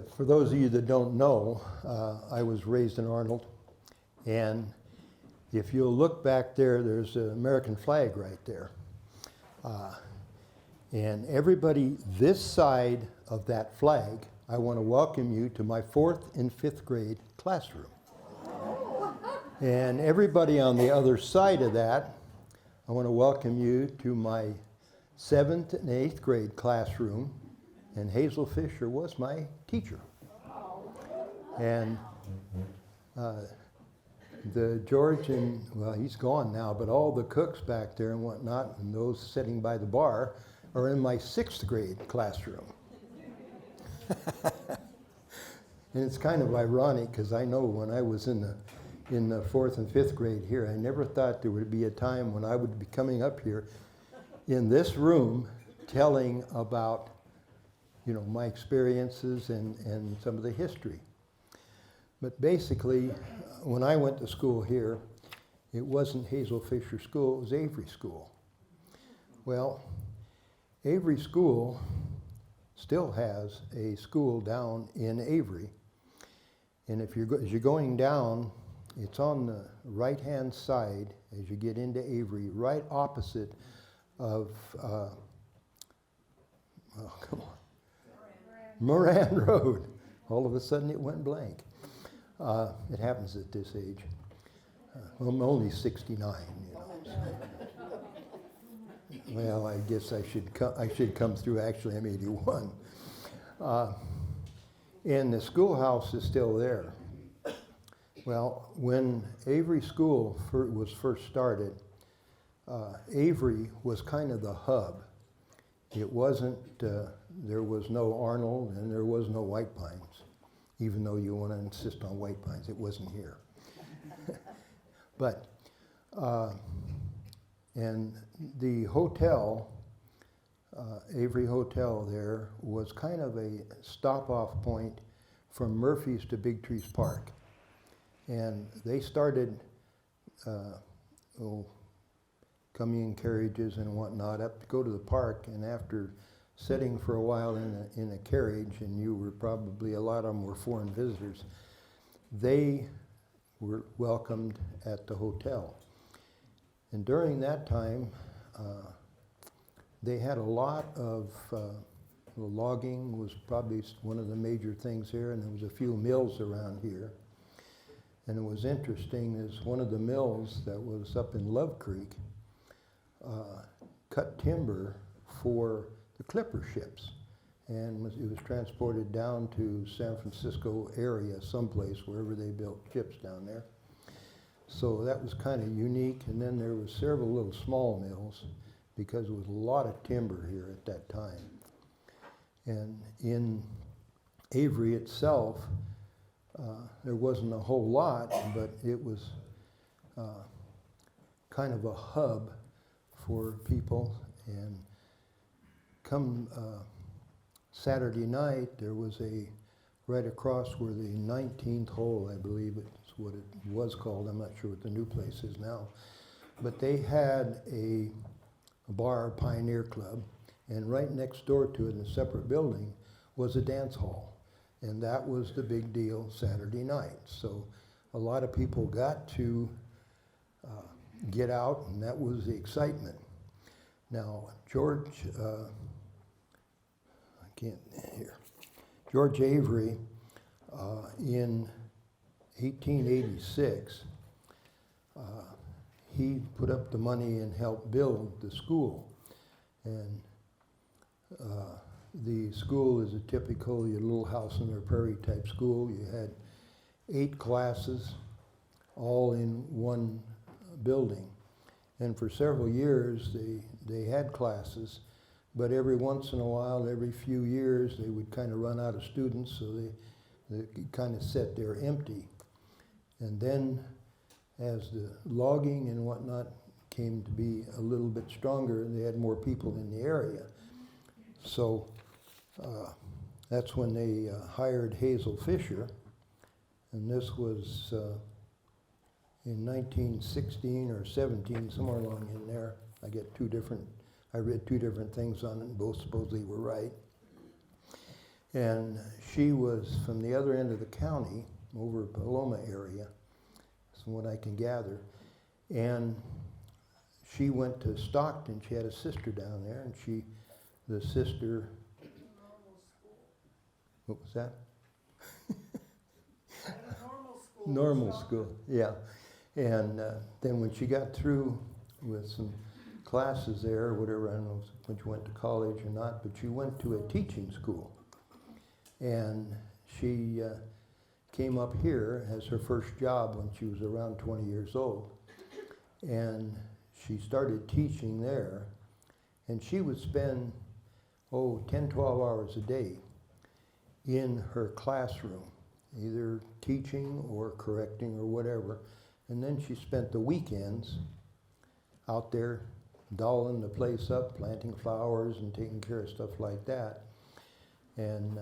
For those of you that don't know, I was raised in Arnold, and if you'll look back there, there's an American flag right there. And everybody this side of that flag, I want to welcome you to my 4th and 5th grade classroom. And everybody on the other side of that, I want to welcome you to my 7th and 8th grade classroom. And Hazel Fischer was my teacher. And the George and, well, he's gone now, but all the cooks back there and whatnot, and those sitting by the bar, are in my 6th grade classroom. And it's kind of ironic, because I know when I was in the 4th and 5th grade here, I never thought there would be a time when I would be coming up here in this room telling about, you know, my experiences and some of the history. But basically, when I went to school here, it wasn't Hazel Fischer School, it was Avery School. Well, Avery School still has a school down in Avery. And if as you're going down, it's on the right-hand side as you get into Avery, right opposite of, oh, come on, Moran Road. All of a sudden it went blank. It happens at this age. I'm only 69, you know. So. Well, I guess I should come through. Actually, I'm 81. And the schoolhouse is still there. Well, when Avery School was first started, Avery was kind of the hub. It wasn't, there was no Arnold and there was no White Pines, even though you want to insist on White Pines, it wasn't here. But, and the hotel, Avery Hotel there, was kind of a stop-off point from Murphy's to Big Trees Park. And they started coming in carriages and whatnot up to go to the park, and after sitting for a while in a carriage, and you were probably, a lot of them were foreign visitors, they were welcomed at the hotel. And during that time, they had a lot of, logging was probably one of the major things here, and there was a few mills around here. And it was interesting, is one of the mills that was up in Love Creek cut timber for the clipper ships, and it was transported down to San Francisco area, someplace, wherever they built ships down there. So that was kind of unique. And then there was several little small mills, because there was a lot of timber here at that time. And in Avery itself, there wasn't a whole lot, but it was kind of a hub for people. And come Saturday night, there was right across where the 19th hole, I believe it's what it was called, I'm not sure what the new place is now, but they had a bar, Pioneer Club, and right next door to it in a separate building was a dance hall. And that was the big deal Saturday night. So a lot of people got to get out, and that was the excitement. Now, George Avery, in 1886, he put up the money and helped build the school. And the school is a typical, your little house on the prairie type school. You had 8 classes, all in one building. And for several years, they had classes, but every once in a while, every few years, they would kind of run out of students, so they kind of sat there empty. And then, as the logging and whatnot came to be a little bit stronger, they had more people in the area. So that's when they hired Hazel Fischer, and this was in 1916 or 17, somewhere along in there. I read two different things on it, and both supposedly were right. And she was from the other end of the county, over Paloma area, from what I can gather. And she went to Stockton. She had a sister down there, and the sister, what was that? Normal school, yeah. And then when she got through with some classes there, or whatever, I don't know when she went to college or not, but she went to a teaching school. And she came up here as her first job when she was around 20 years old. And she started teaching there, and she would spend, 10, 12 hours a day in her classroom, either teaching or correcting or whatever. And then she spent the weekends out there dolling the place up, planting flowers and taking care of stuff like that. And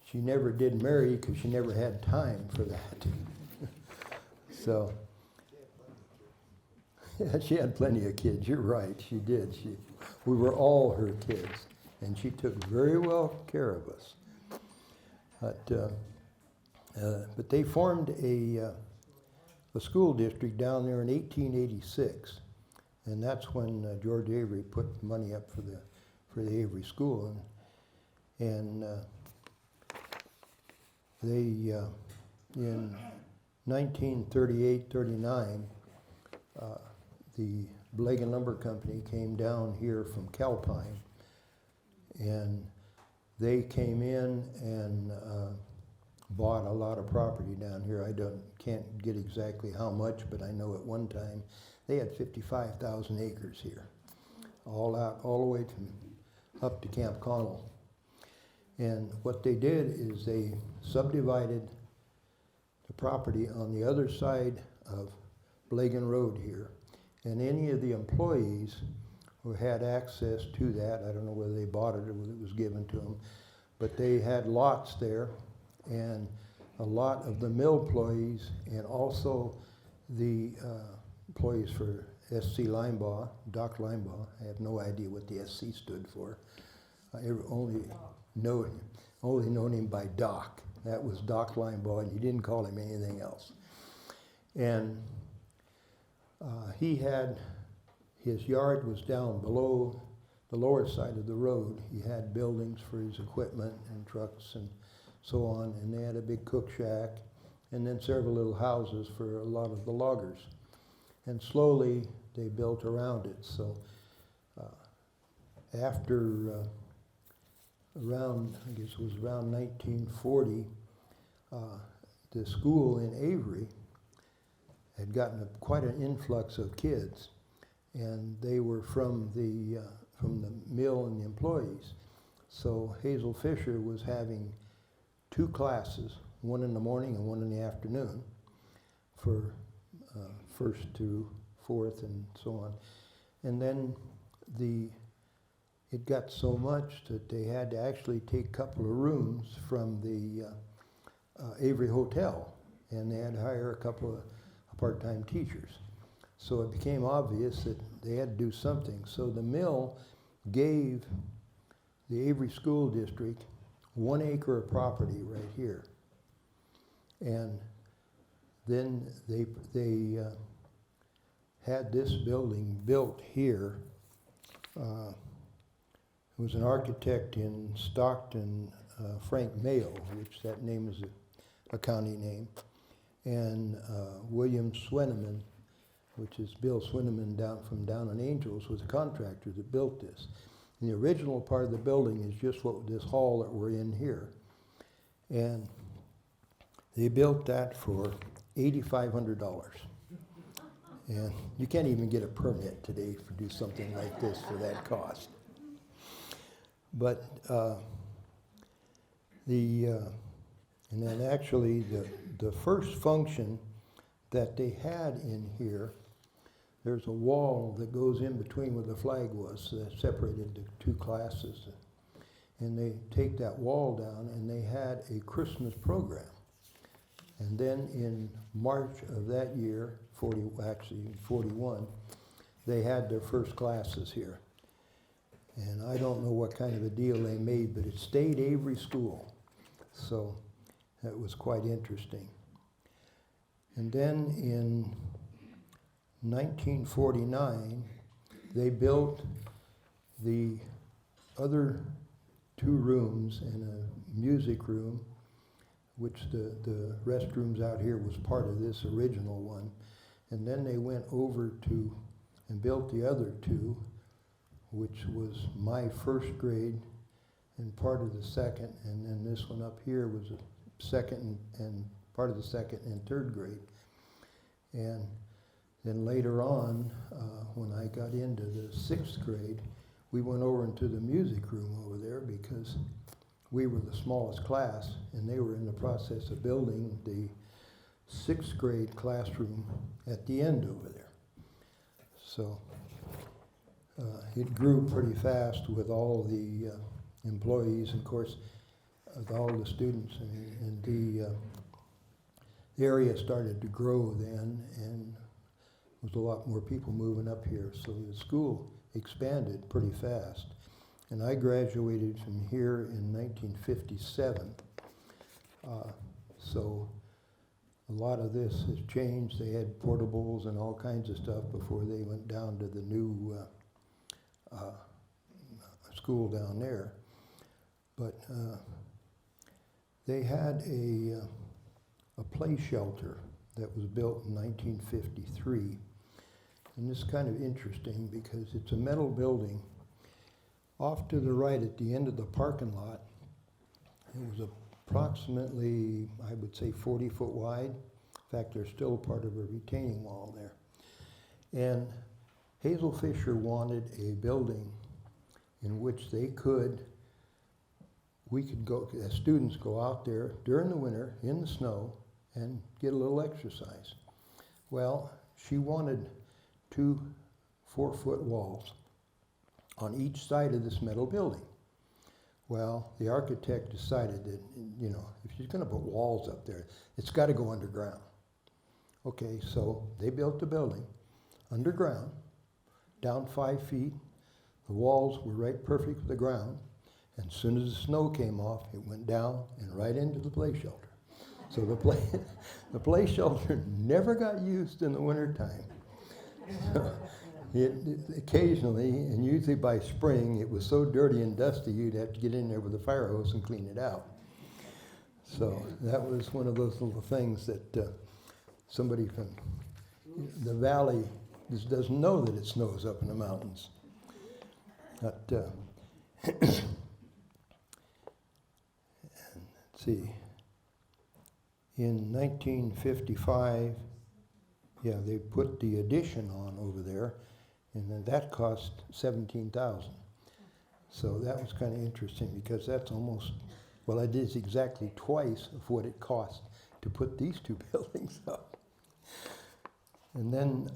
she never did marry because she never had time for that. So, yeah, she had plenty of kids. You're right, she did. We were all her kids, and she took very well care of us. But they formed a school district down there in 1886, and that's when George Avery put money up for the Avery School, and they in 1938-39 the Blake and Lumber Company came down here from Calpine, and they came in and bought a lot of property down here. Can't get exactly how much, but I know at one time they had 55,000 acres here, all the way up to Camp Connell. And what they did is they subdivided the property on the other side of Blagan Road here. And any of the employees who had access to that, I don't know whether they bought it or whether it was given to them, but they had lots there, and a lot of the mill employees and also the employees for SC Linebaugh, Doc Linebaugh. I have no idea what the SC stood for. I only known him by Doc. That was Doc Linebaugh, and you didn't call him anything else. And he had, his yard was down below the lower side of the road. He had buildings for his equipment and trucks and so on, and they had a big cook shack, and then several little houses for a lot of the loggers. And slowly they built around it. So after around, I guess it was around 1940, the school in Avery had gotten quite an influx of kids, and they were from the mill and the employees. So Hazel Fischer was having 2 classes, one in the morning and one in the afternoon, for first to fourth and so on. And then it got so much that they had to actually take a couple of rooms from the Avery Hotel, and they had to hire a couple of part-time teachers. So it became obvious that they had to do something. So the mill gave the Avery School District 1 acre of property right here. And then they had this building built here. It was an architect in Stockton, Frank Mayo, which that name is a county name, and William Swineman, which is Bill Swineman down in Angels, was a contractor that built this. And the original part of the building is just this hall that we're in here. And they built that for $8,500. And you can't even get a permit today to do something like this for that cost. But and then actually the first function that they had in here, there's a wall that goes in between where the flag was that separated the 2 classes. And they take that wall down, and they had a Christmas program. And then in March of that year, 41, they had their first classes here. And I don't know what kind of a deal they made, but it stayed Avery School. So that was quite interesting. And then in 1949, they built the other 2 rooms and a music room, which the restrooms out here was part of this original one. And then they went over to and built the other 2, which was my first grade and part of the second, and then this one up here was a second and part of the second and third grade. And then later on, when I got into the 6th grade, we went over into the music room over there because we were the smallest class, and they were in the process of building the 6th grade classroom at the end over there. So it grew pretty fast with all the employees, and of course, with all the students, and the area started to grow then, and there was a lot more people moving up here, so the school expanded pretty fast. And I graduated from here in 1957, so a lot of this has changed. They had portables and all kinds of stuff before they went down to the new school down there. But they had a play shelter that was built in 1953. And this is kind of interesting because it's a metal building. Off to the right at the end of the parking lot, it was approximately, I would say, 40 foot wide. In fact, there's still part of a retaining wall there. And Hazel Fischer wanted a building in which we could go, as students, go out there during the winter in the snow and get a little exercise. Well, she wanted 2 4-foot walls on each side of this metal building. Well, the architect decided that, you know, if she's going to put walls up there, it's got to go underground. Okay, so they built the building underground, down 5 feet. The walls were right perfect with the ground. And as soon as the snow came off, it went down and right into the play shelter. So the play shelter never got used in the wintertime. Occasionally, and usually by spring, it was so dirty and dusty you'd have to get in there with a fire hose and clean it out. So that was one of those little things that somebody from the valley just doesn't know that it snows up in the mountains. But, let's see, in 1955, yeah, they put the addition on over there, and then that cost $17,000. So that was kind of interesting because that's almost, well, it is exactly twice of what it cost to put these 2 buildings up. And then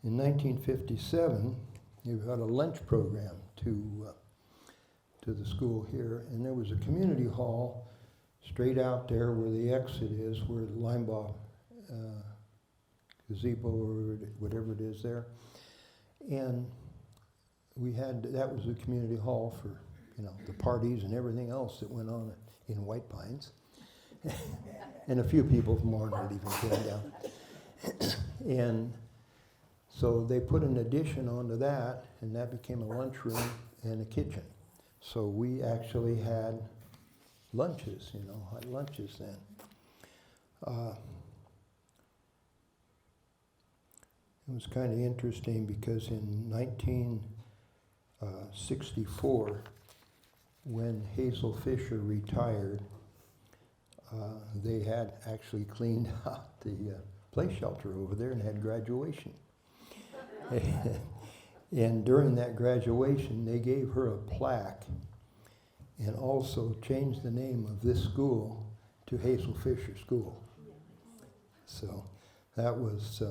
in 1957, you had a lunch program to the school here, and there was a community hall straight out there where the exit is, where the Linebaugh gazebo or whatever it is there. And we had, that was a community hall for, you know, the parties and everything else that went on in White Pines. And a few people from Arnold even came down. And so they put an addition onto that, and that became a lunchroom and a kitchen. So we actually had lunches, you know, hot lunches then. It was kind of interesting because in 1964, when Hazel Fischer retired, they had actually cleaned out the play shelter over there and had graduation. And during that graduation, they gave her a plaque and also changed the name of this school to Hazel Fischer School. So that was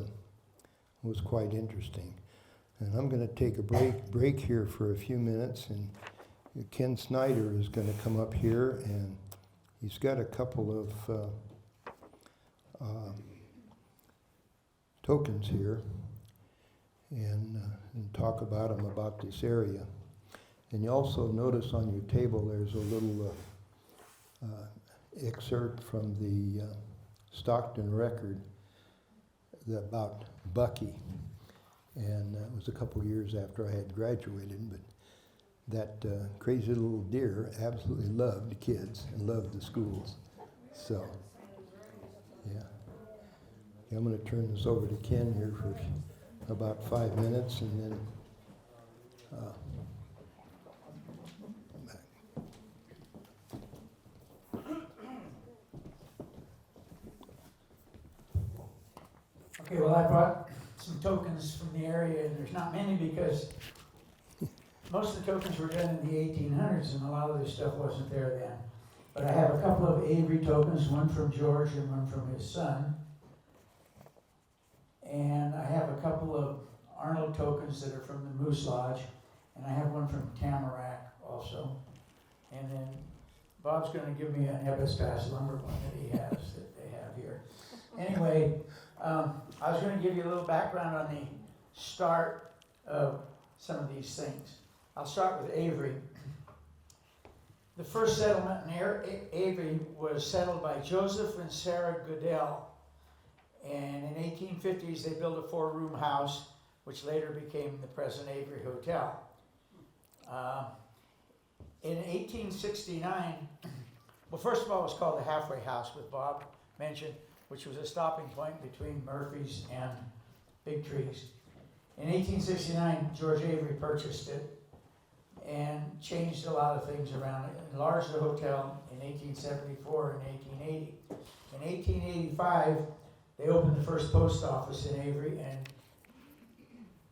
quite interesting. And I'm going to take a break here for a few minutes, and Ken Snyder is going to come up here, and he's got a couple of tokens here. and talk about them about this area. And you also notice on your table there's a little excerpt from the Stockton Record about Bucky. And it was a couple years after I had graduated, but that crazy little deer absolutely loved the kids and loved the schools. So, yeah. I'm going to turn this over to Ken here for about 5 minutes, and then Okay, well, I brought some tokens from the area, and there's not many because most of the tokens were done in the 1800s, and a lot of this stuff wasn't there then. But I have a couple of Avery tokens, one from George and one from his son. And I have a couple of Arnold tokens that are from the Moose Lodge, and I have one from Tamarack also. And then Bob's going to give me an Ebuspass lumber one that he has that they have here. Anyway, I was going to give you a little background on the start of some of these things. I'll start with Avery. The first settlement in Avery was settled by Joseph and Sarah Goodell. And in the 1850s, they built a 4-room house, which later became the present Avery Hotel. In 1869, well, first of all, it was called the Halfway House, with Bob mentioned, which was a stopping point between Murphy's and Big Trees. In 1869, George Avery purchased it and changed a lot of things around it, enlarged the hotel in 1874 and 1880. In 1885, they opened the first post office in Avery, and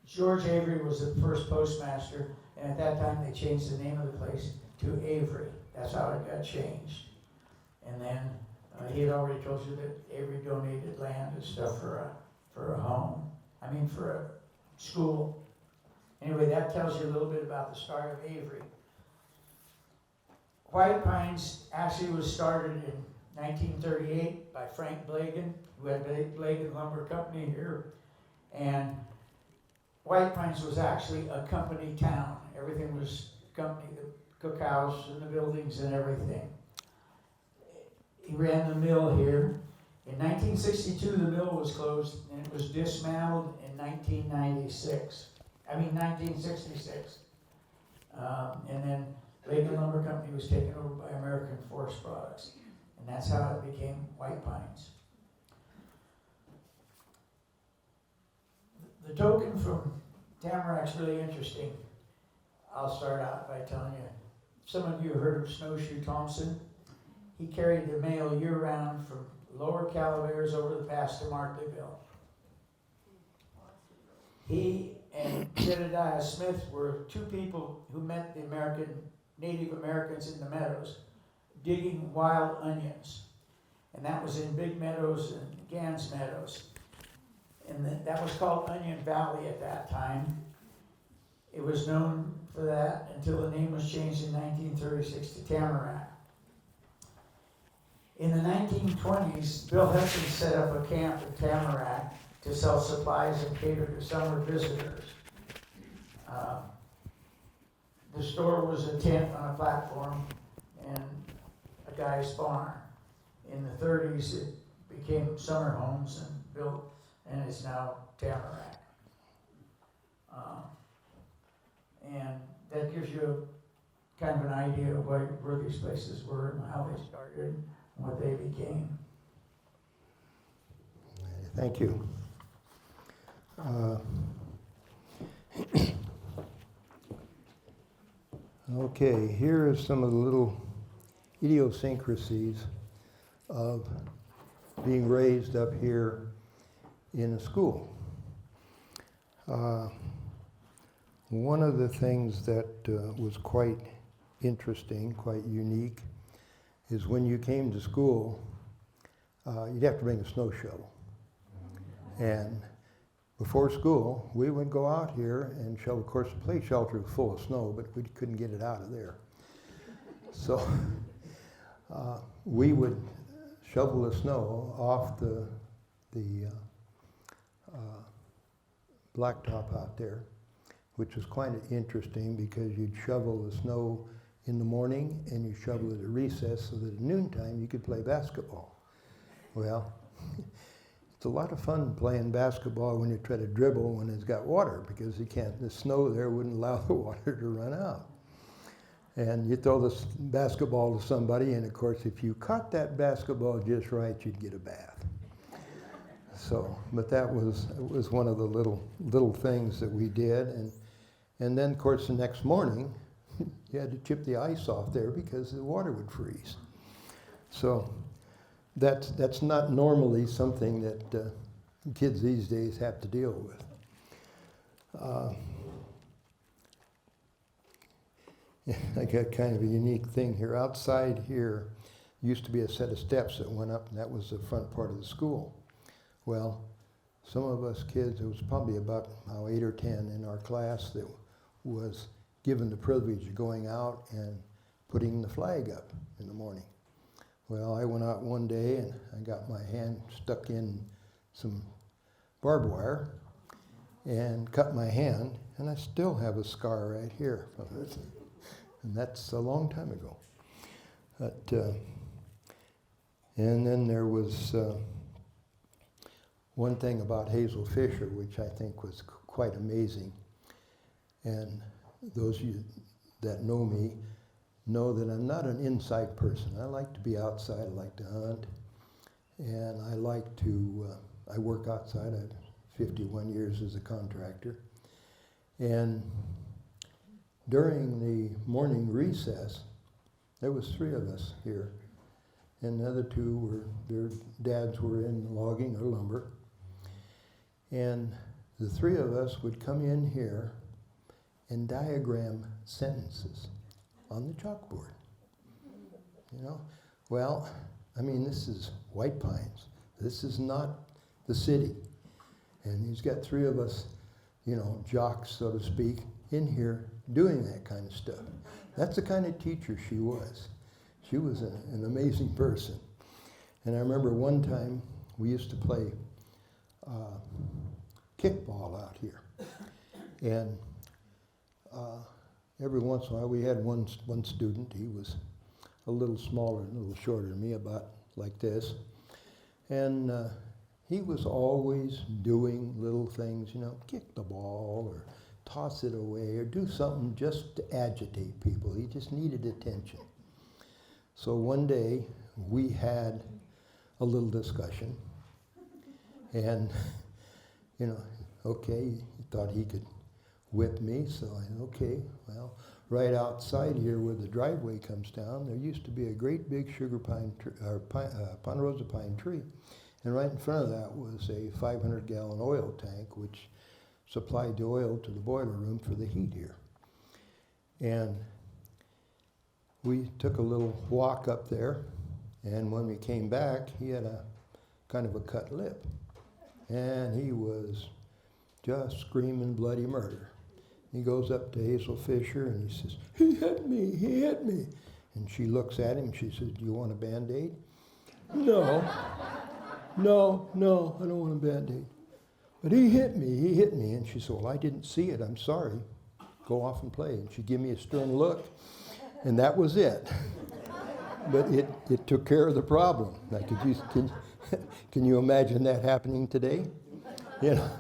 George Avery was the first postmaster, and at that time they changed the name of the place to Avery. That's how it got changed. And then he had already told you that Avery donated land and stuff for a home. For a school. Anyway, that tells you a little bit about the start of Avery. White Pines actually was started in 1938 by Frank Blagan, who had Blagan Lumber Company here. And White Pines was actually a company town. Everything was company, the cookhouse and the buildings and everything. He ran the mill here. In 1962, the mill was closed, and it was dismantled in 1966. 1966. And then Blagan Lumber Company was taken over by American Forest Products. And that's how it became White Pines. The token from Tamarack's really interesting. I'll start out by telling you, some of you have heard of Snowshoe Thompson. He carried the mail year-round from Lower Calaveras over the pass to Markleyville. He and Jedediah Smith were two people who met the Native Americans in the meadows, digging wild onions. And that was in Big Meadows and Gans Meadows. And that was called Onion Valley at that time. It was known for that until the name was changed in 1936 to Tamarack. In the 1920s, Bill Hudson set up a camp in Tamarack to sell supplies and cater to summer visitors. The store was a tent on a platform and a guy's barn. In the 30s, it became summer homes and built, and it's now Tamarack. And that gives you kind of an idea of where these places were and how they started and what they became. Thank you. Okay, here are some of the little idiosyncrasies of being raised up here in a school. One of the things that was quite interesting, quite unique, is when you came to school, you'd have to bring a snow shovel. And before school, we would go out here and shovel. Of course, the play shelter was full of snow, but we couldn't get it out of there. So we would shovel the snow off the blacktop out there, which was quite interesting because you'd shovel the snow in the morning and you shovel it at recess so that at noontime you could play basketball. Well, it's a lot of fun playing basketball when you try to dribble when it's got water, because you can't, the snow there wouldn't allow the water to run out. And you throw this basketball to somebody, and of course if you caught that basketball just right, you'd get a bath. So, but that was one of the little things that we did. And then of course the next morning, you had to chip the ice off there because the water would freeze. So that's not normally something that kids these days have to deal with. I got kind of a unique thing here. Outside here used to be a set of steps that went up, and that was the front part of the school. Well, some of us kids, it was probably about 8 or 10 in our class that was given the privilege of going out and putting the flag up in the morning. Well, I went out one day and I got my hand stuck in some barbed wire and cut my hand, and I still have a scar right here. And that's a long time ago. But, and then there was one thing about Hazel Fischer, which I think was quite amazing. And those of you that know me know that I'm not an inside person. I like to be outside, I like to hunt, and I like to, I work outside. I have 51 years as a contractor. And during the morning recess, there was 3 of us here, and the other 2 were, their dads were in logging or lumber. And the 3 of us would come in here and diagram sentences on the chalkboard. You know, well, I mean, this is White Pines. This is not the city. And he's got 3 of us, you know, jocks, so to speak, in here doing that kind of stuff. That's the kind of teacher she was. She was an amazing person. And I remember one time we used to play kickball out here. And every once in a while we had one student. He was a little smaller, a little shorter than me, about like this. And he was always doing little things, you know, kick the ball or toss it away or do something just to agitate people. He just needed attention. So one day we had a little discussion, and, you know, okay, he thought he could whip me, so I said, okay, well, right outside here where the driveway comes down, there used to be a great big sugar pine, ponderosa pine tree, and right in front of that was a 500-gallon oil tank, which supplied the oil to the boiler room for the heat here. And we took a little walk up there, and when we came back, he had a kind of a cut lip, and he was just screaming bloody murder. He goes up to Hazel Fischer and he says, "He hit me, he hit me." And she looks at him and she says, "Do you want a Band-Aid?" No, I don't want a Band-Aid. "But he hit me. And she said, "Well, I didn't see it, I'm sorry. Go off and play." And she gave me a stern look, and that was it. But it took care of the problem. Now, can you imagine that happening today? You know.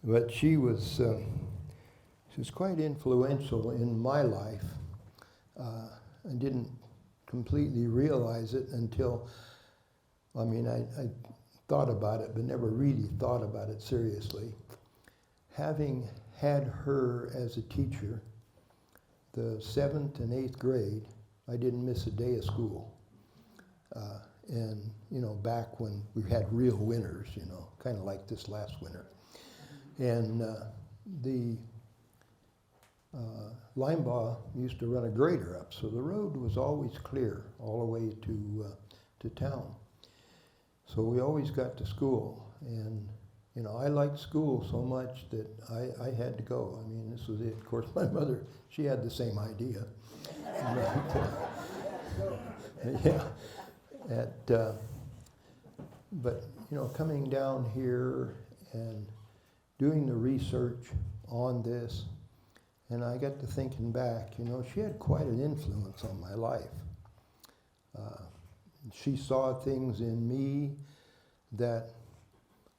But she was quite influential in my life. I didn't completely realize it until, I mean, I thought about it, but never really thought about it seriously. Having had her as a teacher, the 7th and 8th grade, I didn't miss a day of school. And, you know, back when we had real winters, you know, kind of like this last winter. And the Linebaugh used to run a grader up, so the road was always clear all the way to town. So we always got to school, and, you know, I liked school so much that I had to go. I mean, this was it. Of course, my mother, she had the same idea. Yeah. But, coming down here and doing the research on this, and I got to thinking back, she had quite an influence on my life. She saw things in me that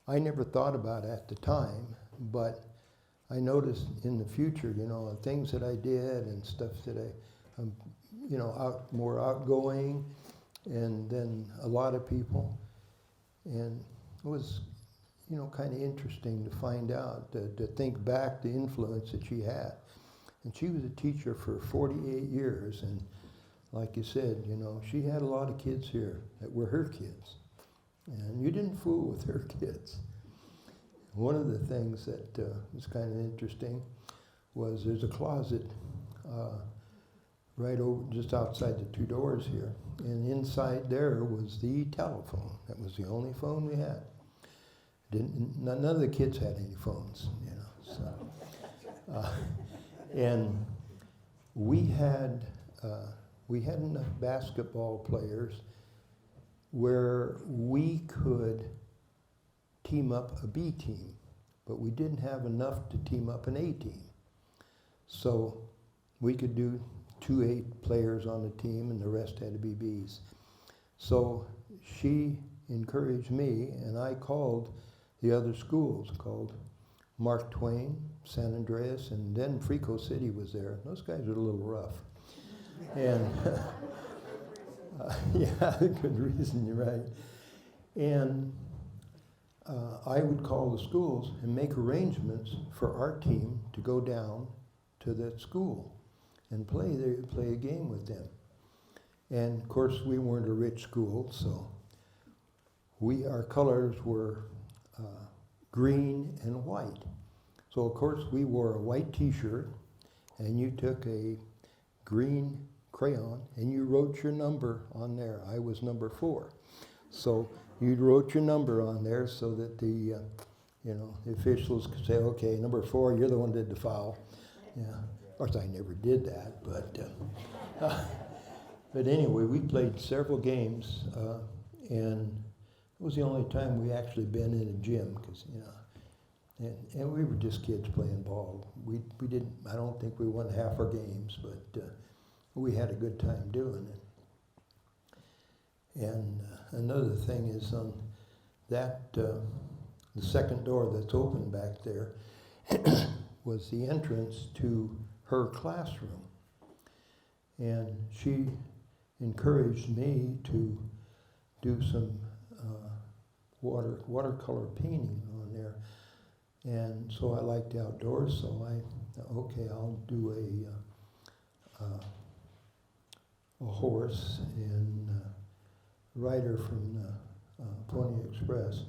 I never thought about at the time, but I noticed in the future, things that I did and stuff that I'm, more outgoing, and then a lot of people, and it was, kind of interesting to find out, to think back the influence that she had. And she was a teacher for 48 years, and like you said, she had a lot of kids here that were her kids, and you didn't fool with her kids. One of the things that was kind of interesting was there's a closet right over just outside the two doors here, and inside there was the telephone. That was the only phone we had. None of the kids had any phones, So, and we had enough basketball players where we could team up a B team, but we didn't have enough to team up an A team. So we could do 2 8 players on the team, and the rest had to be Bs. So she encouraged me, and I called the other schools, called Mark Twain, San Andreas, and then Frico City was there. Those guys were a little rough. And yeah, good reason, you're right. And I would call the schools and make arrangements for our team to go down to that school and play a game with them. And of course, we weren't a rich school, so our colors were green and white. So of course, we wore a white T-shirt, and you took a green crayon and you wrote your number on there. I was number 4. So you wrote your number on there so that the officials could say, okay, number 4, you're the one that did the foul. Yeah. Of course, I never did that, but anyway, we played several games, and it was the only time we actually been in a gym, because and we were just kids playing ball. We didn't. I don't think we won half our games, but we had a good time doing it. And another thing is on that the second door that's open back there was the entrance to her classroom, and she encouraged me to do some watercolor painting on there, and so I liked the outdoors. So I'll do a horse and rider from the Pony Express,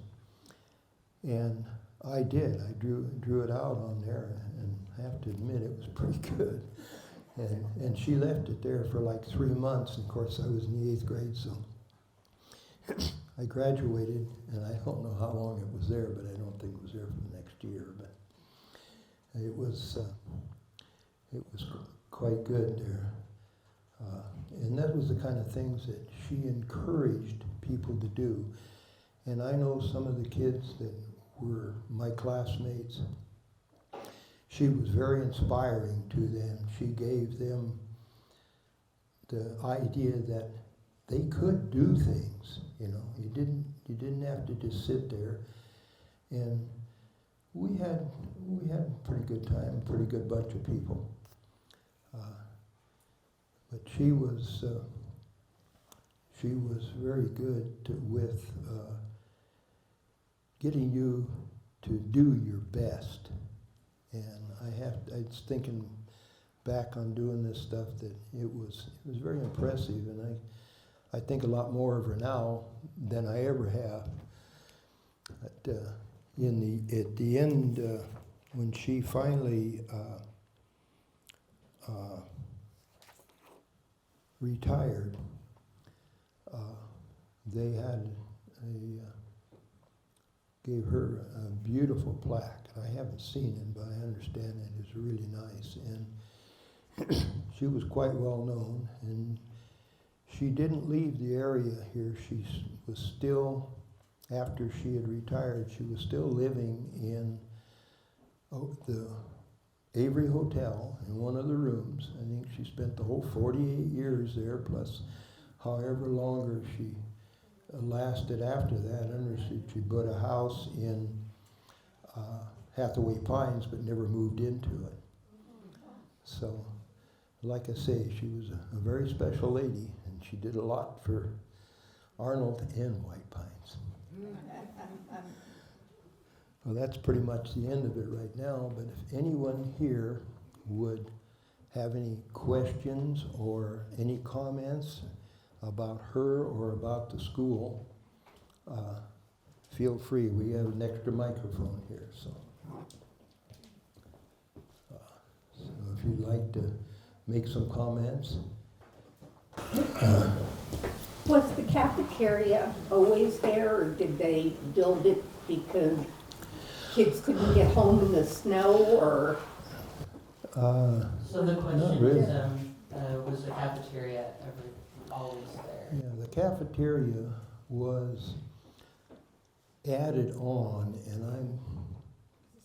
and I did. I drew it out on there, and I have to admit it was pretty good. And she left it there for like 3 months. And of course, I was in the 8th grade, so I graduated, and I don't know how long it was there, but I don't think it was there for the next year. But it was quite good there. And that was the kind of things that she encouraged people to do. And I know some of the kids that were my classmates, she was very inspiring to them. She gave them the idea that they could do things. You didn't have to just sit there. And we had a pretty good time, a pretty good bunch of people. But she was very good with getting you to do your best. And I was thinking back on doing this stuff that it was very impressive, and I think a lot more of her now than I ever have. But at the end, when she finally retired, they gave her a beautiful plaque. I haven't seen it, but I understand it is really nice. And she was quite well known, and she didn't leave the area here. She was still after she had retired, she was still living in the Avery Hotel in one of the rooms. I think she spent the whole 48 years there, plus however longer she lasted after that. She bought a house in Hathaway Pines, but never moved into it. So, like I say, she was a very special lady, and she did a lot for Arnold and White Pines. Well, that's pretty much the end of it right now, but if anyone here would have any questions or any comments about her or about the school, feel free. We have an extra microphone here, so if you'd like to make some comments. Was the cafeteria always there, or did they build it because kids couldn't get home in the snow, or? So the Not question really. is, was the cafeteria ever always there? Yeah, the cafeteria was added on, and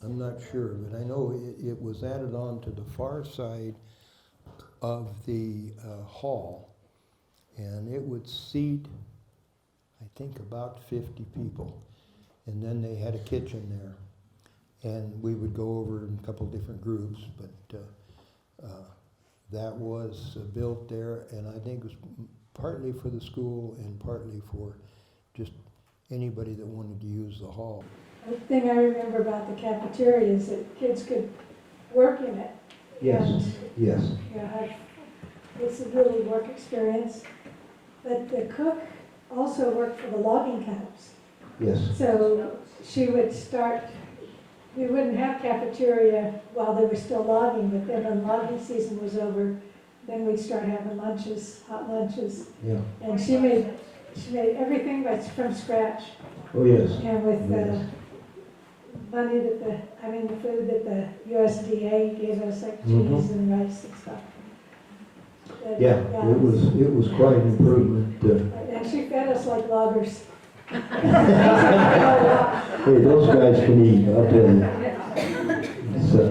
I'm not sure, but I know it was added on to the far side of the hall, and it would seat, I think, about 50 people. And then they had a kitchen there, and we would go over in a couple different groups, but that was built there, and I think it was partly for the school and partly for just anybody that wanted to use the hall. The thing I remember about the cafeteria is that kids could work in it. And, Yes. have disability work experience. But the cook also worked for the logging camps. Yes. So she would start, we wouldn't have cafeteria while they were still logging, but then when logging season was over, then we'd start having lunches, hot lunches. Yeah. And she made everything from scratch. Oh, yes. And with the money that the food that the USDA gave us, like cheese and rice and stuff. Yeah, it was quite an improvement. And she fed us like loggers. Hey, those guys can eat, I'll tell you. So,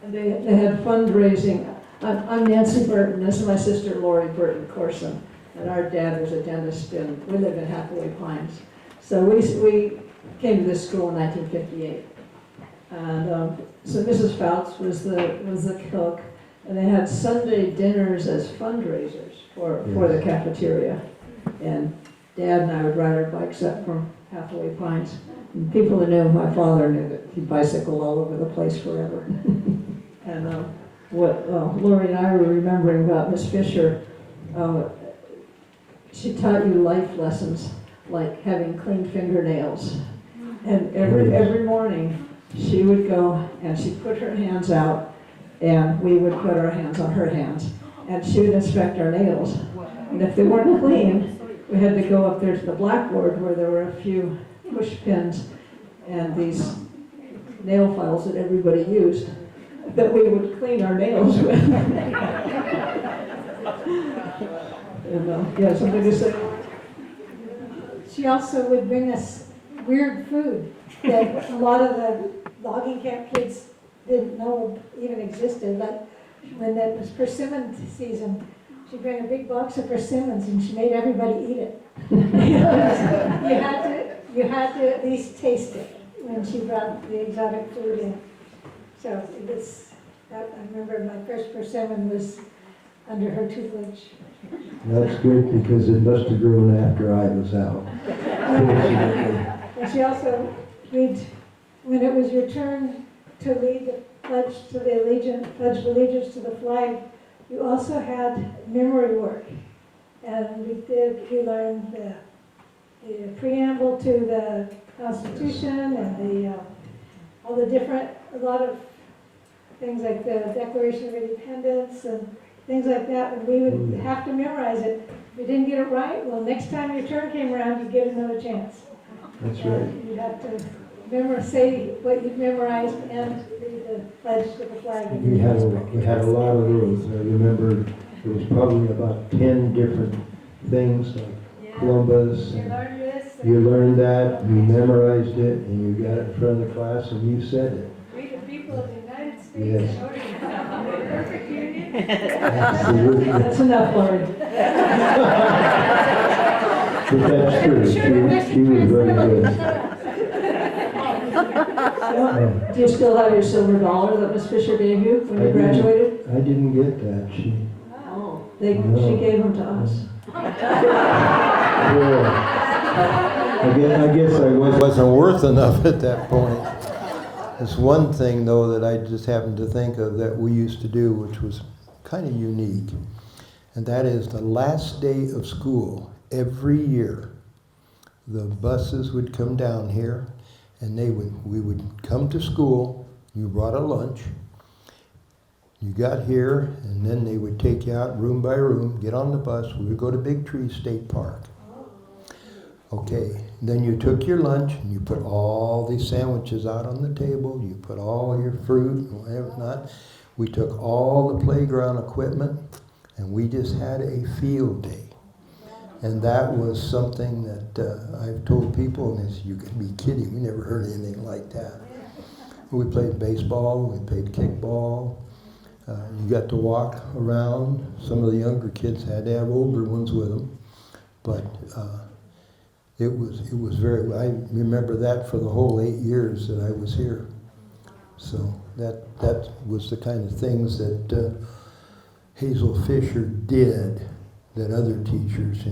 And they had fundraising. I'm Nancy Burton, this is my sister Lori Burton Corson, and our dad was a dentist, and we live in Hathaway Pines. So we came to this school in 1958. And so Mrs. Fouts was the cook, and they had Sunday dinners as fundraisers for the cafeteria. And Dad and I would ride our bikes up from Hathaway Pines. And people who knew my father knew that he bicycled all over the place forever. And what Lori and I were remembering about Miss Fisher, she taught you life lessons like having clean fingernails. And every morning she would go and she'd put her hands out, and we would put our hands on her hands, and she would inspect our nails. And if they weren't clean, we had to go up there to the blackboard where there were a few push pins and these nail files that everybody used that we would clean our nails with. And yeah, something to say. She also would bring us weird food that a lot of the logging camp kids didn't know even existed. Like when it was persimmon season, she'd bring a big box of persimmons and she made everybody eat it. You had to at least taste it when she brought the exotic food in. So it was, I remember my first persimmon was under her tutelage. that's good because it must have grown after I was out. And she also, when it was your turn to lead the pledge of allegiance to the flag, you also had memory work. And we learned the preamble to the Constitution and a lot of things like the Declaration of Independence and things like that, and we would have to memorize it. If you didn't get it right, well, next time your turn came around, you'd get another chance. That's right. You'd have to say what you'd memorized and read the pledge to the flag. We had a lot of those. I remember there was probably about 10 different things like Columbus. You learn this, You learned that, you memorized it, and you got it in front of the class and you said it. We the people of the United States. Yes. Perfect union. Absolutely. That's enough, Lori. But that's true, she was very good. Do you still have your silver dollar that Miss Fisher gave you when you graduated? I didn't get that, she, Oh, she gave them to us. yeah. I guess I wasn't worth enough at that point. There's one thing though that I just happened to think of that we used to do, which was kind of unique. And that is the last day of school, every year, the buses would come down here and we would come to school, you brought a lunch, you got here, and then they would take you out room by room, get on the bus, we would go to Big Tree State Park. Okay, then you took your lunch and you put all these sandwiches out on the table, you put all your fruit and whatever not. We took all the playground equipment and we just had a field day. And that was something that I've told people, and you can be kidding, we never heard anything like that. We played baseball, we played kickball. You got to walk around. Some of the younger kids had to have older ones with them, but it was very. I remember that for the whole 8 years that I was here. So that was the kind of things that Hazel Fischer did that other teachers,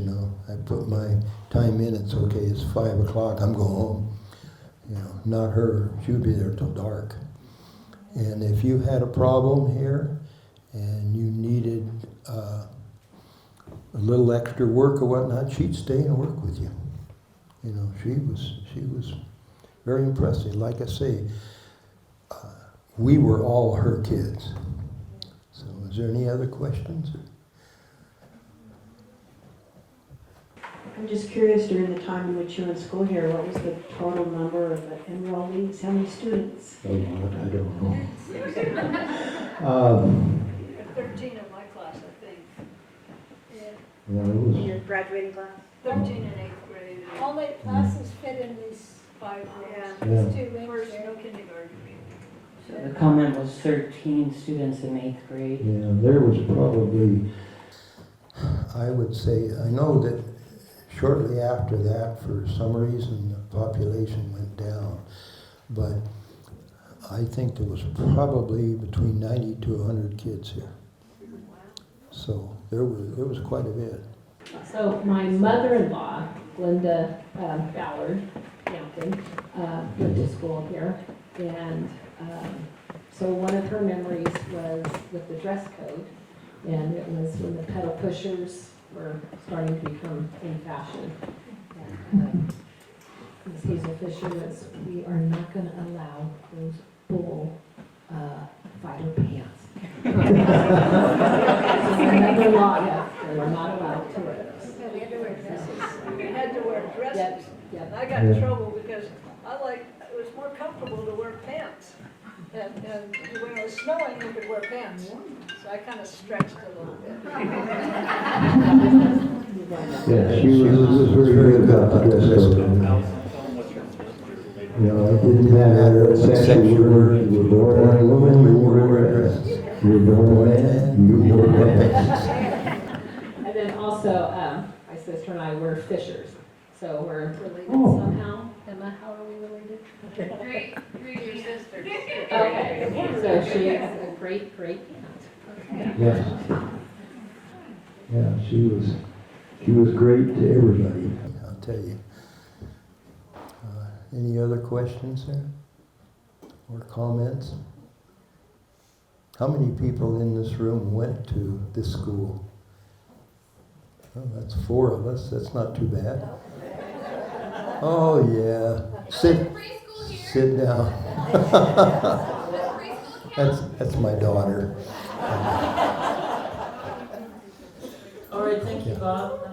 I put my time in. It's okay. It's 5 o'clock. I'm going home. Not her. She would be there till dark. And if you had a problem here and you needed a little extra work or whatnot, she'd stay and work with you. She was very impressive. Like I say, we were all her kids. So is there any other questions? I'm just curious, during the time in which you were in school here, what was the total number of enrollees? How many students? Oh, I don't know. 13 in my class, I think. Yeah, it was, Your graduating class? 13 in 8th grade. All 8 classes fit in these 5 rooms. Yeah. There's 2 wings, no kindergarten. So the comment was 13 students in 8th grade. yeah, there was probably, I would say, I know that shortly after that, for some reason, the population went down. But I think there was probably between 90 to 100 kids here. So there was quite a bit. So my mother-in-law, Linda Ballard Hampton, went to school here. And so one of her memories was with the dress code. And it was when the pedal pushers were starting to become in fashion. And Ms. Hazel Fischer was, we are not going to allow those bull fighter pants. So my mother-in-law, they were not allowed to wear those. We had to wear dresses. We had to wear dresses. Yep. And I got in trouble because it was more comfortable to wear pants. And when it was snowing, you could wear pants. So I kind of stretched a little bit. Yeah, she was very good about the dress code. It didn't matter what sex you were. You were born a woman, you wore a dress. You were born a man, you wore pants. And then also, my sister and I were Fishers. So we're related somehow. Emma, how are we related? Great sister. Okay, so she is a great aunt. Yes. Yeah, she was great to everybody, I'll tell you. Any other questions there? Or comments? How many people in this room went to this school? Oh, that's 4 of us. That's not too bad. Oh, yeah. Sit down. That's my daughter. All right, thank you, Bob.